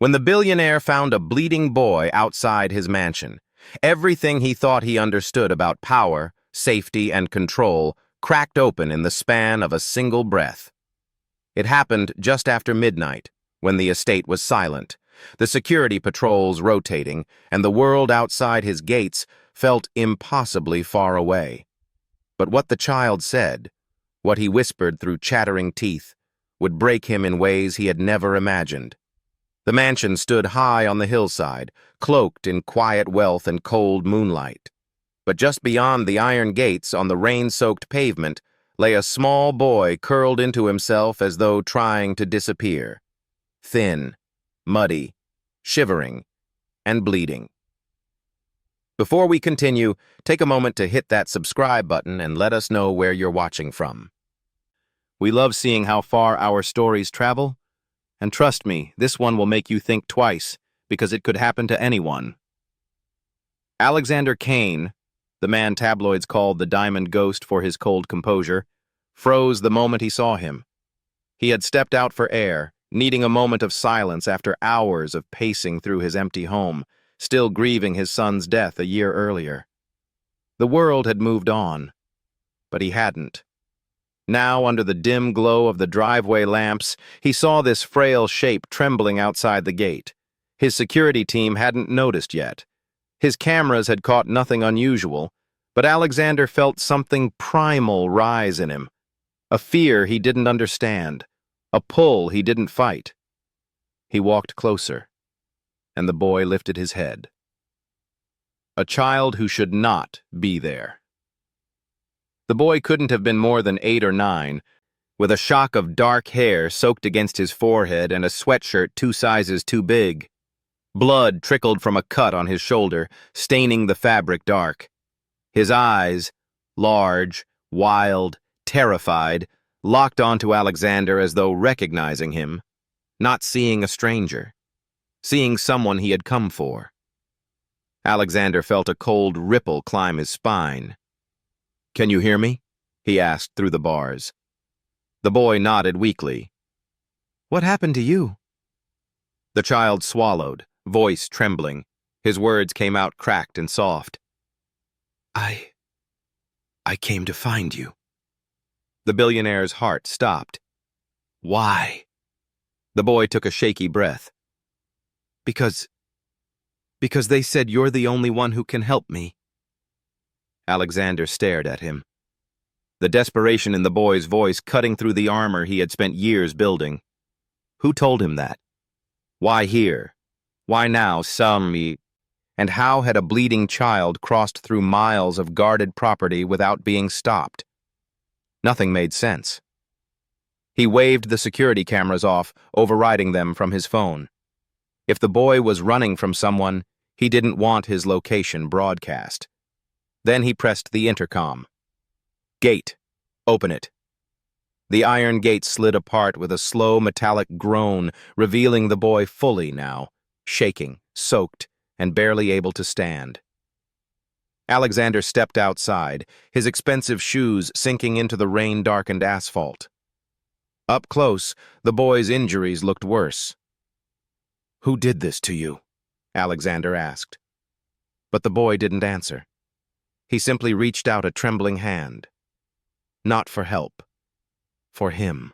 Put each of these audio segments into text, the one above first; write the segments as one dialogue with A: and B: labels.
A: When the billionaire found a bleeding boy outside his mansion, everything he thought he understood about power, safety, and control cracked open in the span of a single breath. It happened just after midnight, when the estate was silent, the security patrols rotating, and the world outside his gates felt impossibly far away. But what the child said, what he whispered through chattering teeth, would break him in ways he had never imagined. The mansion stood high on the hillside, cloaked in quiet wealth and cold moonlight. But just beyond the iron gates on the rain-soaked pavement lay a small boy curled into himself as though trying to disappear. Thin, muddy, shivering, and bleeding. Before we continue, take a moment to hit that subscribe button and let us know where you're watching from. We love seeing how far our stories travel, and trust me, this one will make you think twice, because it could happen to anyone. Alexander Kane, the man tabloids called the Diamond Ghost for his cold composure, froze the moment he saw him. He had stepped out for air, needing a moment of silence after hours of pacing through his empty home, still grieving his son's death a year earlier. The world had moved on, but he hadn't. Now, under the dim glow of the driveway lamps, he saw this frail shape trembling outside the gate. His security team hadn't noticed yet. His cameras had caught nothing unusual, but Alexander felt something primal rise in him. A fear he didn't understand, a pull he didn't fight. He walked closer, and the boy lifted his head. A child who should not be there. The boy couldn't have been more than 8 or 9, with a shock of dark hair soaked against his forehead and a sweatshirt 2 sizes too big. Blood trickled from a cut on his shoulder, staining the fabric dark. His eyes, large, wild, terrified, locked onto Alexander as though recognizing him, not seeing a stranger, seeing someone he had come for. Alexander felt a cold ripple climb his spine. "Can you hear me?" he asked through the bars. The boy nodded weakly. "What happened to you?" The child swallowed, voice trembling. His words came out cracked and soft. I came to find you." The billionaire's heart stopped. "Why?" The boy took a shaky breath. Because they said you're the only one who can help me." Alexander stared at him. The desperation in the boy's voice cutting through the armor he had spent years building. Who told him that? Why here? Why now, me? And how had a bleeding child crossed through miles of guarded property without being stopped? Nothing made sense. He waved the security cameras off, overriding them from his phone. If the boy was running from someone, he didn't want his location broadcast. Then he pressed the intercom. "Gate. Open it." The iron gate slid apart with a slow metallic groan, revealing the boy fully now, shaking, soaked, and barely able to stand. Alexander stepped outside, his expensive shoes sinking into the rain-darkened asphalt. Up close, the boy's injuries looked worse. "Who did this to you?" Alexander asked. But the boy didn't answer. He simply reached out a trembling hand. Not for help. For him.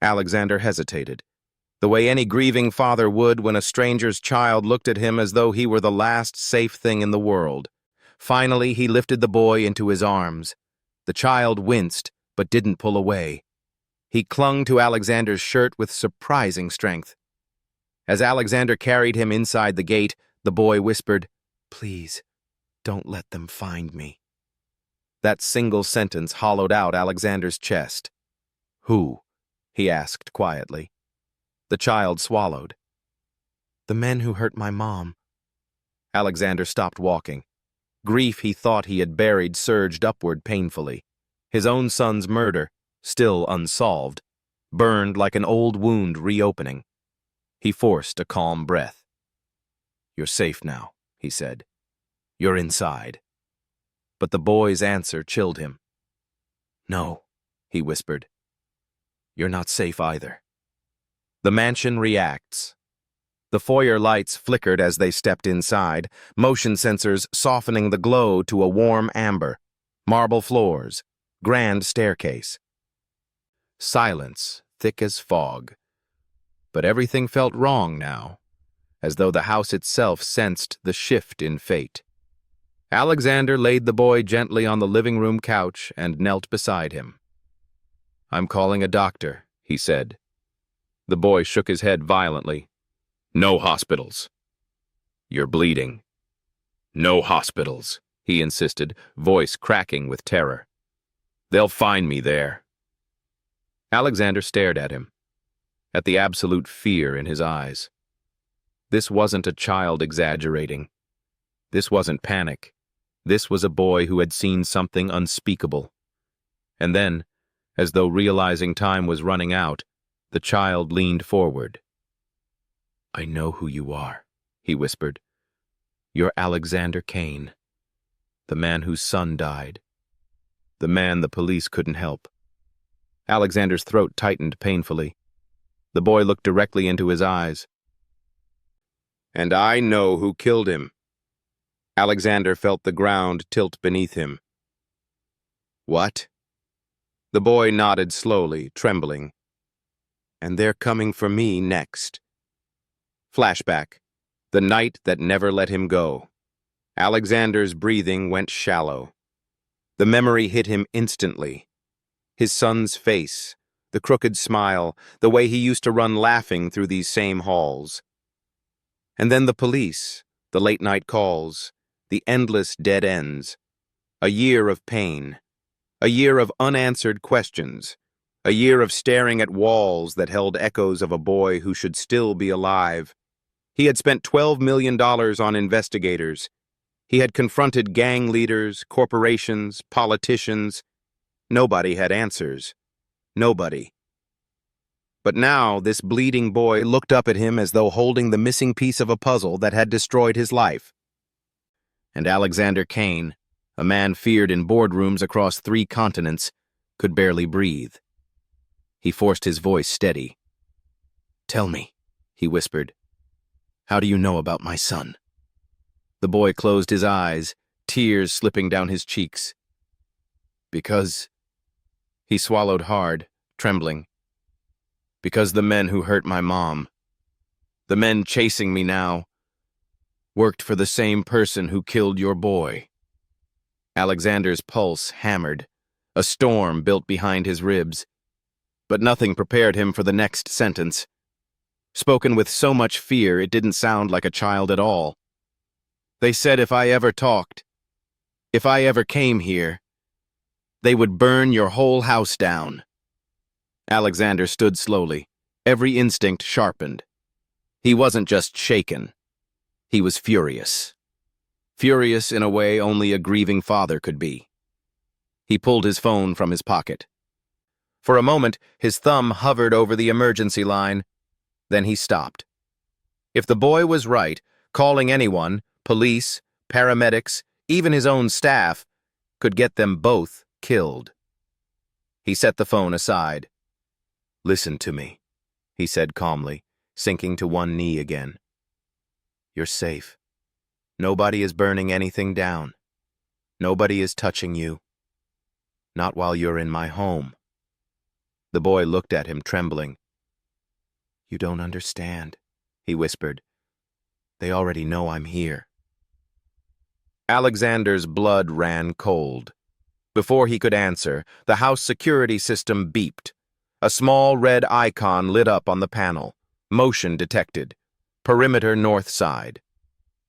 A: Alexander hesitated, the way any grieving father would when a stranger's child looked at him as though he were the last safe thing in the world. Finally, he lifted the boy into his arms. The child winced, but didn't pull away. He clung to Alexander's shirt with surprising strength. As Alexander carried him inside the gate, the boy whispered, "Please, don't let them find me." That single sentence hollowed out Alexander's chest. "Who?" he asked quietly. The child swallowed. "The men who hurt my mom." Alexander stopped walking. Grief he thought he had buried surged upward painfully. His own son's murder, still unsolved, burned like an old wound reopening. He forced a calm breath. "You're safe now," he said. "You're inside." But the boy's answer chilled him. "No," he whispered. "You're not safe either." The mansion reacts. The foyer lights flickered as they stepped inside, motion sensors softening the glow to a warm amber. Marble floors, grand staircase. Silence, thick as fog. But everything felt wrong now, as though the house itself sensed the shift in fate. Alexander laid the boy gently on the living room couch and knelt beside him. "I'm calling a doctor," he said. The boy shook his head violently. "No hospitals." "You're bleeding." "No hospitals," he insisted, voice cracking with terror. "They'll find me there." Alexander stared at him, at the absolute fear in his eyes. This wasn't a child exaggerating. This wasn't panic. This was a boy who had seen something unspeakable. And then, as though realizing time was running out, the child leaned forward. "I know who you are," he whispered. "You're Alexander Kane, the man whose son died, the man the police couldn't help." Alexander's throat tightened painfully. The boy looked directly into his eyes. "And I know who killed him." Alexander felt the ground tilt beneath him. "What?" The boy nodded slowly, trembling. "And they're coming for me next." Flashback. The night that never let him go. Alexander's breathing went shallow. The memory hit him instantly. His son's face, the crooked smile, the way he used to run laughing through these same halls. And then the police, the late-night calls, the endless dead ends. A year of pain. A year of unanswered questions. A year of staring at walls that held echoes of a boy who should still be alive. He had spent $12 million on investigators. He had confronted gang leaders, corporations, politicians. Nobody had answers. Nobody. But now this bleeding boy looked up at him as though holding the missing piece of a puzzle that had destroyed his life. And Alexander Kane, a man feared in boardrooms across 3 continents, could barely breathe. He forced his voice steady. "Tell me," he whispered. "How do you know about my son?" The boy closed his eyes, tears slipping down his cheeks. "Because..." He swallowed hard, trembling. "Because the men who hurt my mom, the men chasing me now, worked for the same person who killed your boy." Alexander's pulse hammered. A storm built behind his ribs. But nothing prepared him for the next sentence. Spoken with so much fear it didn't sound like a child at all. "They said if I ever talked, if I ever came here, they would burn your whole house down." Alexander stood slowly, every instinct sharpened. He wasn't just shaken. He was furious. Furious in a way only a grieving father could be. He pulled his phone from his pocket. For a moment, his thumb hovered over the emergency line. Then he stopped. If the boy was right, calling anyone, police, paramedics, even his own staff, could get them both killed. He set the phone aside. "Listen to me," he said calmly, sinking to one knee again. "You're safe. Nobody is burning anything down. Nobody is touching you. Not while you're in my home." The boy looked at him, trembling. "You don't understand," he whispered. "They already know I'm here." Alexander's blood ran cold. Before he could answer, the house security system beeped. A small red icon lit up on the panel. Motion detected. Perimeter north side.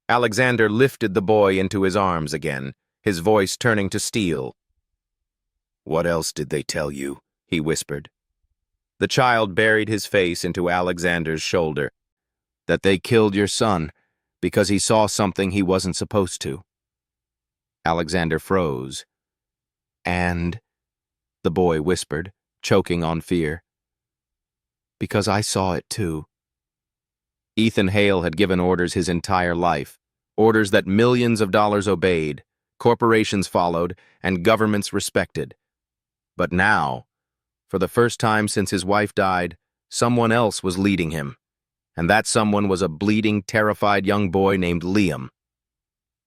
A: Alexander lifted the boy into his arms again, his voice turning to steel. "What else did they tell you?" he whispered. The child buried his face into Alexander's shoulder. "That they killed your son because he saw something he wasn't supposed to." Alexander froze. "And," the boy whispered, choking on fear, "because I saw it too." Ethan Hale had given orders his entire life, orders that millions of dollars obeyed, corporations followed, and governments respected. But now, for the first time since his wife died, someone else was leading him. And that someone was a bleeding, terrified young boy named Liam.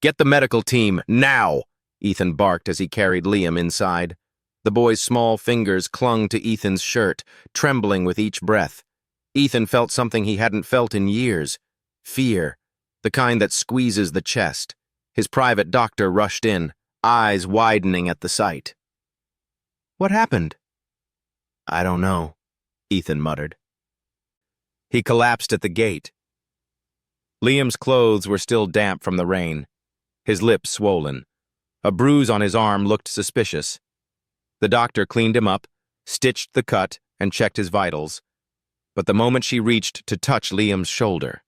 A: "Get the medical team, now!" Ethan barked as he carried Liam inside. The boy's small fingers clung to Ethan's shirt, trembling with each breath. Ethan felt something he hadn't felt in years. Fear, the kind that squeezes the chest. His private doctor rushed in, eyes widening at the sight. "What happened?" "I don't know," Ethan muttered. He collapsed at the gate. Liam's clothes were still damp from the rain, his lips swollen. A bruise on his arm looked suspicious. The doctor cleaned him up, stitched the cut, and checked his vitals. But the moment she reached to touch Liam's shoulder,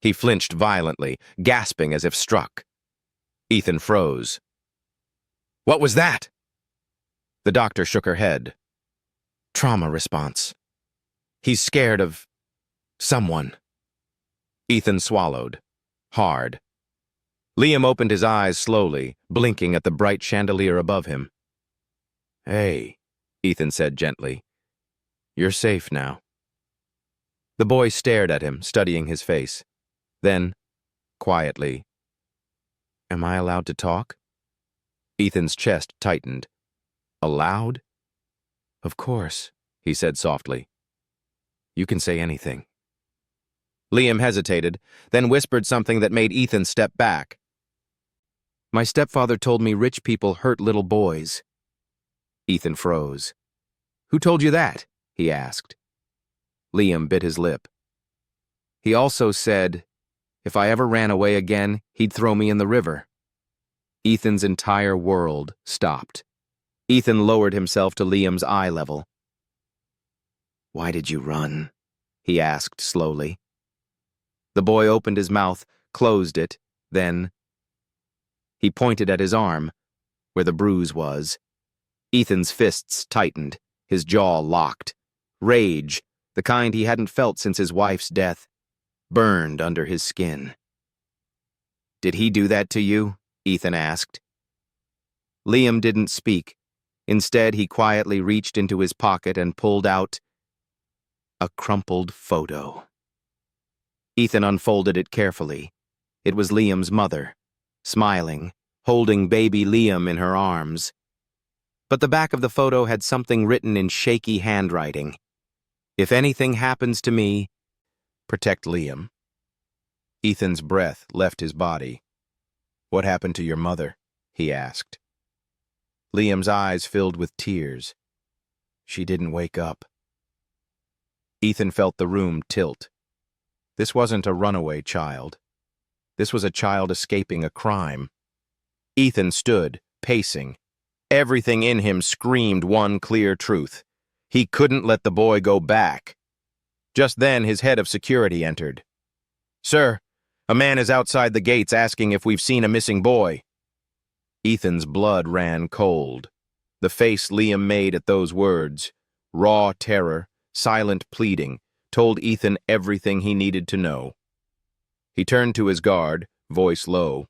A: he flinched violently, gasping as if struck. Ethan froze. "What was that?" The doctor shook her head. "Trauma response. He's scared of someone." Ethan swallowed, hard. Liam opened his eyes slowly, blinking at the bright chandelier above him. "Hey," Ethan said gently. "You're safe now." The boy stared at him, studying his face. Then, quietly, "Am I allowed to talk?" Ethan's chest tightened. "Allowed?" "Of course," he said softly. "You can say anything." Liam hesitated, then whispered something that made Ethan step back. "My stepfather told me rich people hurt little boys." Ethan froze. "Who told you that?" he asked. Liam bit his lip. "He also said, if I ever ran away again, he'd throw me in the river." Ethan's entire world stopped. Ethan lowered himself to Liam's eye level. "Why did you run?" he asked slowly. The boy opened his mouth, closed it, then he pointed at his arm, where the bruise was. Ethan's fists tightened, his jaw locked. Rage, the kind he hadn't felt since his wife's death, burned under his skin. "Did he do that to you?" Ethan asked. Liam didn't speak. Instead, he quietly reached into his pocket and pulled out a crumpled photo. Ethan unfolded it carefully. It was Liam's mother, smiling, holding baby Liam in her arms. But the back of the photo had something written in shaky handwriting. "If anything happens to me, protect Liam." Ethan's breath left his body. "What happened to your mother?" he asked. Liam's eyes filled with tears. "She didn't wake up." Ethan felt the room tilt. This wasn't a runaway child. This was a child escaping a crime. Ethan stood, pacing. Everything in him screamed one clear truth. He couldn't let the boy go back. Just then, his head of security entered. "Sir, a man is outside the gates asking if we've seen a missing boy." Ethan's blood ran cold. The face Liam made at those words, raw terror, silent pleading, told Ethan everything he needed to know. He turned to his guard, voice low.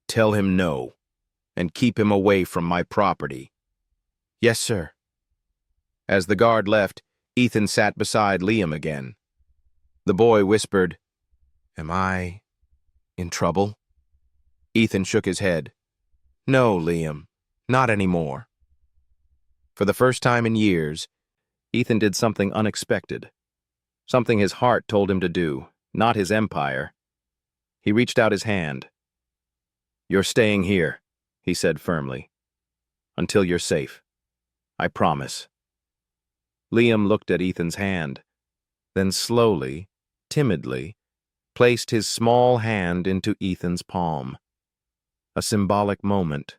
A: "Tell him no, and keep him away from my property." "Yes, sir." As the guard left, Ethan sat beside Liam again. The boy whispered, "Am I in trouble?" Ethan shook his head. "No, Liam, not anymore." For the first time in years, Ethan did something unexpected. Something his heart told him to do, not his empire. He reached out his hand. "You're staying here," he said firmly, "until you're safe. I promise." Liam looked at Ethan's hand, then slowly, timidly, placed his small hand into Ethan's palm. A symbolic moment.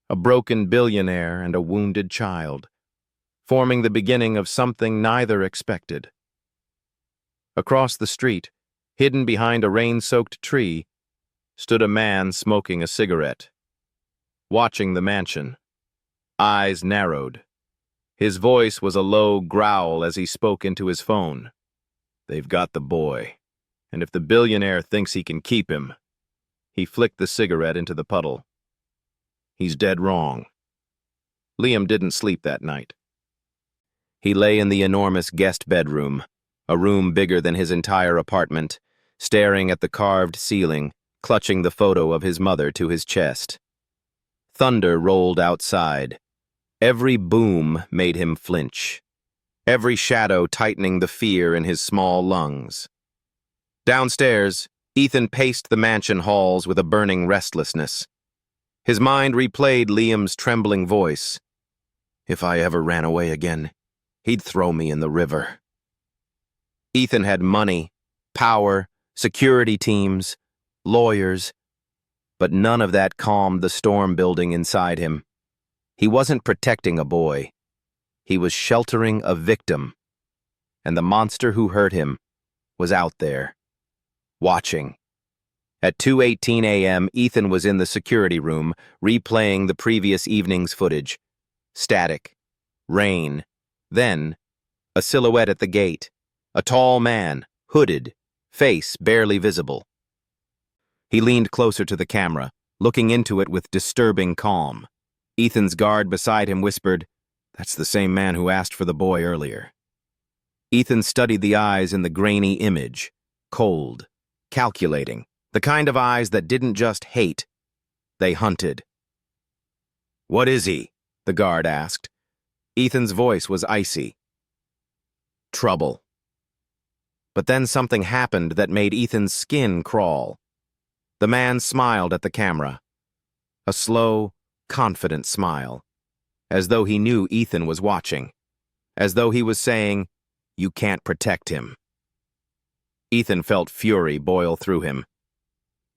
A: A broken billionaire and a wounded child, forming the beginning of something neither expected. Across the street, hidden behind a rain-soaked tree, stood a man smoking a cigarette, watching the mansion. Eyes narrowed. His voice was a low growl as he spoke into his phone. "They've got the boy, and if the billionaire thinks he can keep him..." He flicked the cigarette into the puddle. "He's dead wrong." Liam didn't sleep that night. He lay in the enormous guest bedroom, a room bigger than his entire apartment, staring at the carved ceiling, clutching the photo of his mother to his chest. Thunder rolled outside. Every boom made him flinch, every shadow tightening the fear in his small lungs. Downstairs, Ethan paced the mansion halls with a burning restlessness. His mind replayed Liam's trembling voice. If I ever ran away again, he'd throw me in the river. Ethan had money, power, security teams, lawyers, but none of that calmed the storm building inside him. He wasn't protecting a boy. He was sheltering a victim. And the monster who hurt him was out there, watching. At 2:18 a.m., Ethan was in the security room, replaying the previous evening's footage. Static. Rain. Then, a silhouette at the gate. A tall man, hooded, face barely visible. He leaned closer to the camera, looking into it with disturbing calm. Ethan's guard beside him whispered, "That's the same man who asked for the boy earlier." Ethan studied the eyes in the grainy image, cold, calculating, the kind of eyes that didn't just hate, they hunted. "What is he?" the guard asked. Ethan's voice was icy. "Trouble." But then something happened that made Ethan's skin crawl. The man smiled at the camera. A slow, confident smile, as though he knew Ethan was watching, as though he was saying, "You can't protect him." Ethan felt fury boil through him.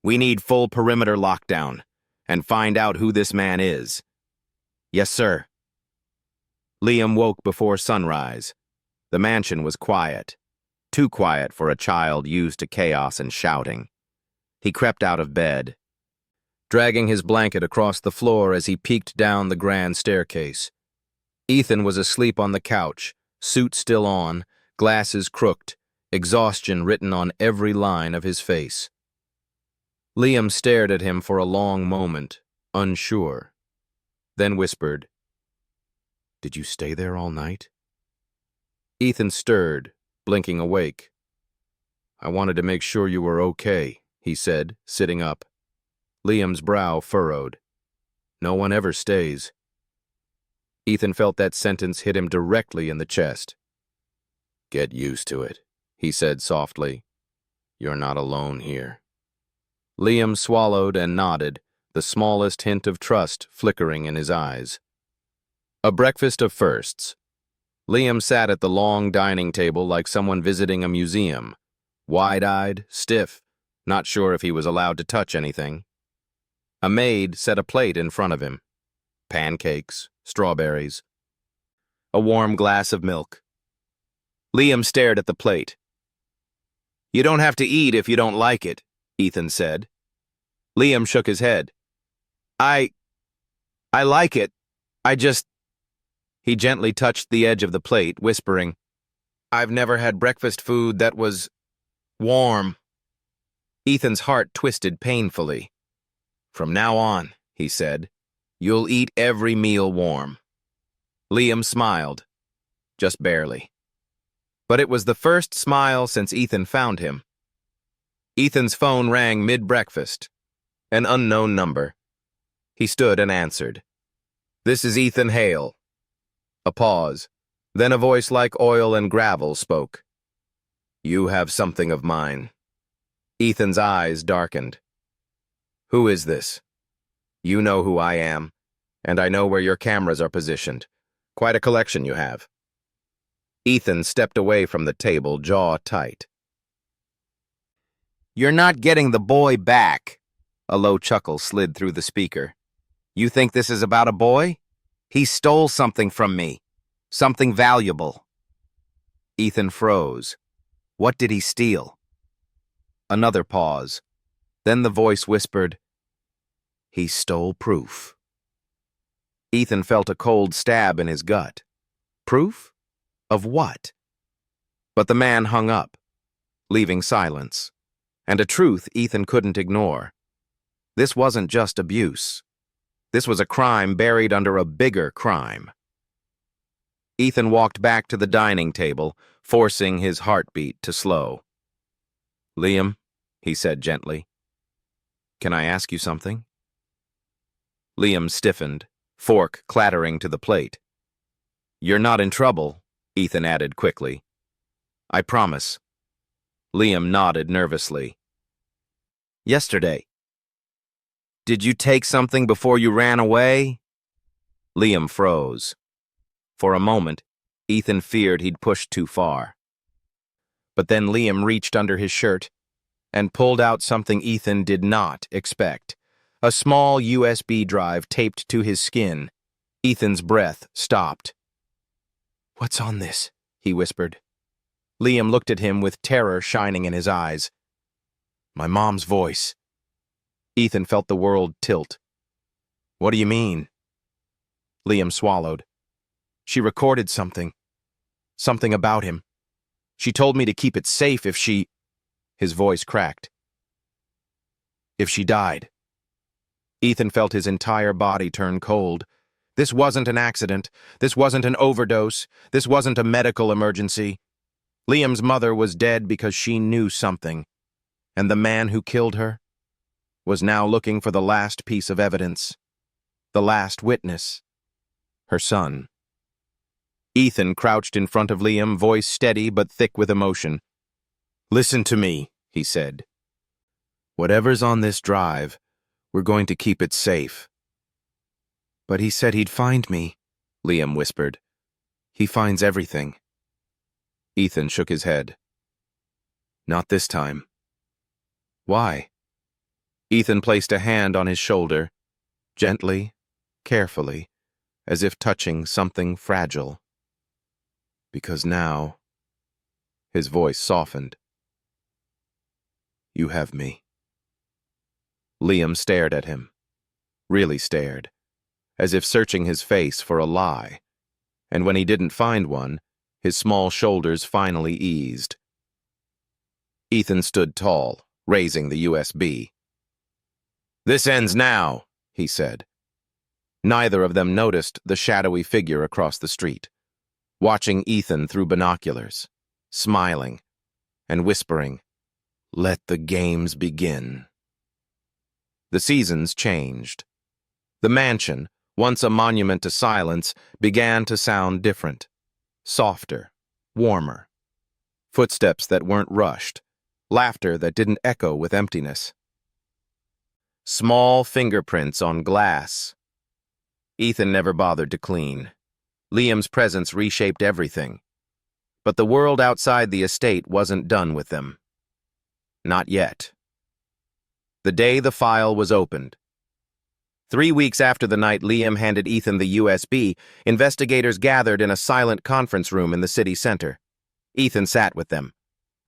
A: "We need full perimeter lockdown, and find out who this man is." "Yes, sir." Liam woke before sunrise. The mansion was quiet, too quiet for a child used to chaos and shouting. He crept out of bed, dragging his blanket across the floor as he peeked down the grand staircase. Ethan was asleep on the couch, suit still on, glasses crooked, exhaustion written on every line of his face. Liam stared at him for a long moment, unsure, then whispered, "Did you stay there all night?" Ethan stirred, blinking awake. "I wanted to make sure you were okay," he said, sitting up. Liam's brow furrowed. "No one ever stays." Ethan felt that sentence hit him directly in the chest. "Get used to it," he said softly. "You're not alone here." Liam swallowed and nodded, the smallest hint of trust flickering in his eyes. A breakfast of firsts. Liam sat at the long dining table like someone visiting a museum, wide-eyed, stiff, not sure if he was allowed to touch anything. A maid set a plate in front of him. Pancakes, strawberries, a warm glass of milk. Liam stared at the plate. "You don't have to eat if you don't like it," Ethan said. Liam shook his head. I like it. I just..." He gently touched the edge of the plate, whispering, "I've never had breakfast food that was warm." Ethan's heart twisted painfully. "From now on," he said, "you'll eat every meal warm." Liam smiled, just barely. But it was the first smile since Ethan found him. Ethan's phone rang mid-breakfast. An unknown number. He stood and answered. "This is Ethan Hale." A pause. Then a voice like oil and gravel spoke. "You have something of mine." Ethan's eyes darkened. "Who is this?" "You know who I am, and I know where your cameras are positioned. Quite a collection you have." Ethan stepped away from the table, jaw tight. "You're not getting the boy back." A low chuckle slid through the speaker. "You think this is about a boy? He stole something from me. Something valuable." Ethan froze. What did he steal? Another pause. Then the voice whispered, "He stole proof." Ethan felt a cold stab in his gut. Proof? Of what? But the man hung up, leaving silence, and a truth Ethan couldn't ignore. This wasn't just abuse. This was a crime buried under a bigger crime. Ethan walked back to the dining table, forcing his heartbeat to slow. "Liam," he said gently, "can I ask you something?" Liam stiffened, fork clattering to the plate. "You're not in trouble," Ethan added quickly. "I promise." Liam nodded nervously. "Yesterday. Did you take something before you ran away?" Liam froze. For a moment, Ethan feared he'd pushed too far. But then Liam reached under his shirt and pulled out something Ethan did not expect. A small USB drive taped to his skin. Ethan's breath stopped. "What's on this?" he whispered. Liam looked at him with terror shining in his eyes. "My mom's voice." Ethan felt the world tilt. "What do you mean?" Liam swallowed. "She recorded something. Something about him. She told me to keep it safe if she—" His voice cracked. "If she died." Ethan felt his entire body turn cold. This wasn't an accident. This wasn't an overdose. This wasn't a medical emergency. Liam's mother was dead because she knew something. And the man who killed her was now looking for the last piece of evidence. The last witness. Her son. Ethan crouched in front of Liam, voice steady but thick with emotion. "Listen to me," he said. "Whatever's on this drive, we're going to keep it safe." "But he said he'd find me," Liam whispered. "He finds everything." Ethan shook his head. "Not this time." "Why?" Ethan placed a hand on his shoulder, gently, carefully, as if touching something fragile. "Because now," his voice softened, "you have me." Liam stared at him, really stared, as if searching his face for a lie, and when he didn't find one, his small shoulders finally eased. Ethan stood tall, raising the USB. "This ends now," he said. Neither of them noticed the shadowy figure across the street, watching Ethan through binoculars, smiling, and whispering, "Let the games begin." The seasons changed. The mansion, once a monument to silence, began to sound different, softer, warmer. Footsteps that weren't rushed, laughter that didn't echo with emptiness. Small fingerprints on glass. Ethan never bothered to clean. Liam's presence reshaped everything. But the world outside the estate wasn't done with them. Not yet. The day the file was opened. 3 weeks after the night Liam handed Ethan the USB, investigators gathered in a silent conference room in the city center. Ethan sat with them.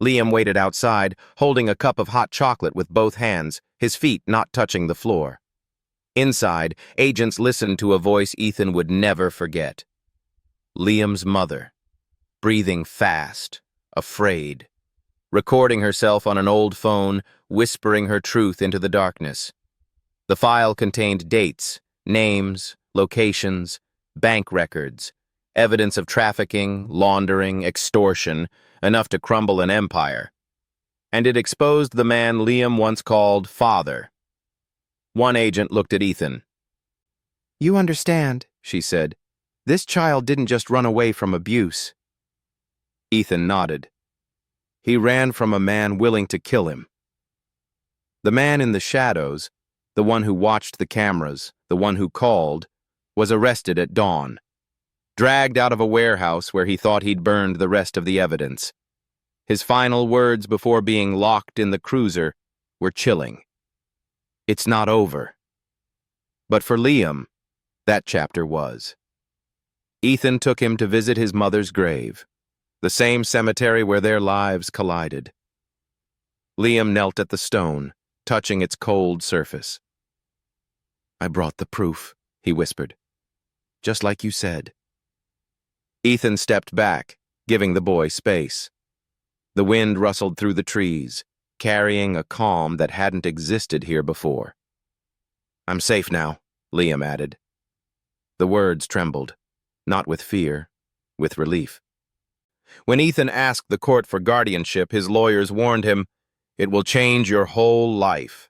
A: Liam waited outside, holding a cup of hot chocolate with both hands, his feet not touching the floor. Inside, agents listened to a voice Ethan would never forget. Liam's mother, breathing fast, afraid, recording herself on an old phone, whispering her truth into the darkness. The file contained dates, names, locations, bank records, evidence of trafficking, laundering, extortion, enough to crumble an empire. And it exposed the man Liam once called father. One agent looked at Ethan. "You understand," she said. "This child didn't just run away from abuse." Ethan nodded. He ran from a man willing to kill him. The man in the shadows, the one who watched the cameras, the one who called, was arrested at dawn, dragged out of a warehouse where he thought he'd burned the rest of the evidence. His final words before being locked in the cruiser were chilling. "It's not over." But for Liam, that chapter was. Ethan took him to visit his mother's grave, the same cemetery where their lives collided. Liam knelt at the stone, touching its cold surface. "I brought the proof," he whispered. "Just like you said." Ethan stepped back, giving the boy space. The wind rustled through the trees, carrying a calm that hadn't existed here before. "I'm safe now," Liam added. The words trembled, not with fear, with relief. When Ethan asked the court for guardianship, his lawyers warned him, "It will change your whole life."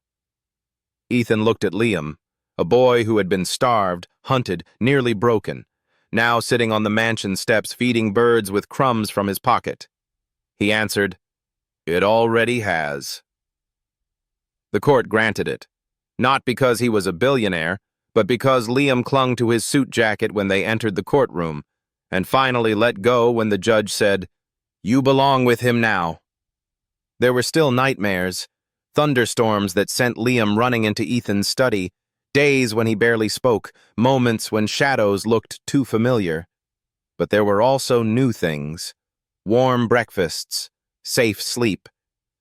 A: Ethan looked at Liam, a boy who had been starved, hunted, nearly broken, now sitting on the mansion steps feeding birds with crumbs from his pocket. He answered, "It already has." The court granted it, not because he was a billionaire, but because Liam clung to his suit jacket when they entered the courtroom, and finally let go when the judge said, "You belong with him now." There were still nightmares, thunderstorms that sent Liam running into Ethan's study, days when he barely spoke, moments when shadows looked too familiar. But there were also new things: warm breakfasts, safe sleep,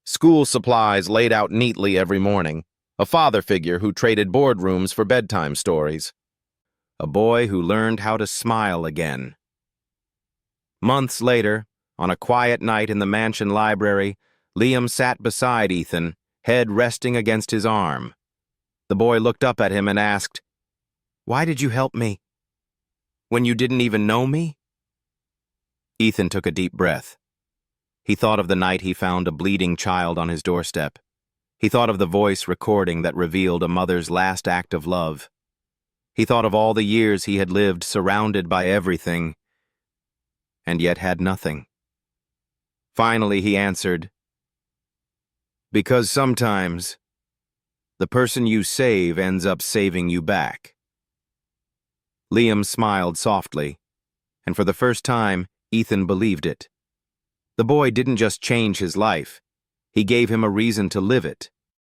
A: school supplies laid out neatly every morning, a father figure who traded boardrooms for bedtime stories, a boy who learned how to smile again. Months later, on a quiet night in the mansion library, Liam sat beside Ethan, head resting against his arm. The boy looked up at him and asked, "Why did you help me? When you didn't even know me?" Ethan took a deep breath. He thought of the night he found a bleeding child on his doorstep. He thought of the voice recording that revealed a mother's last act of love. He thought of all the years he had lived surrounded by everything, and yet had nothing. Finally, he answered, "Because sometimes the person you save ends up saving you back." Liam smiled softly, and for the first time, Ethan believed it. The boy didn't just change his life, he gave him a reason to live it.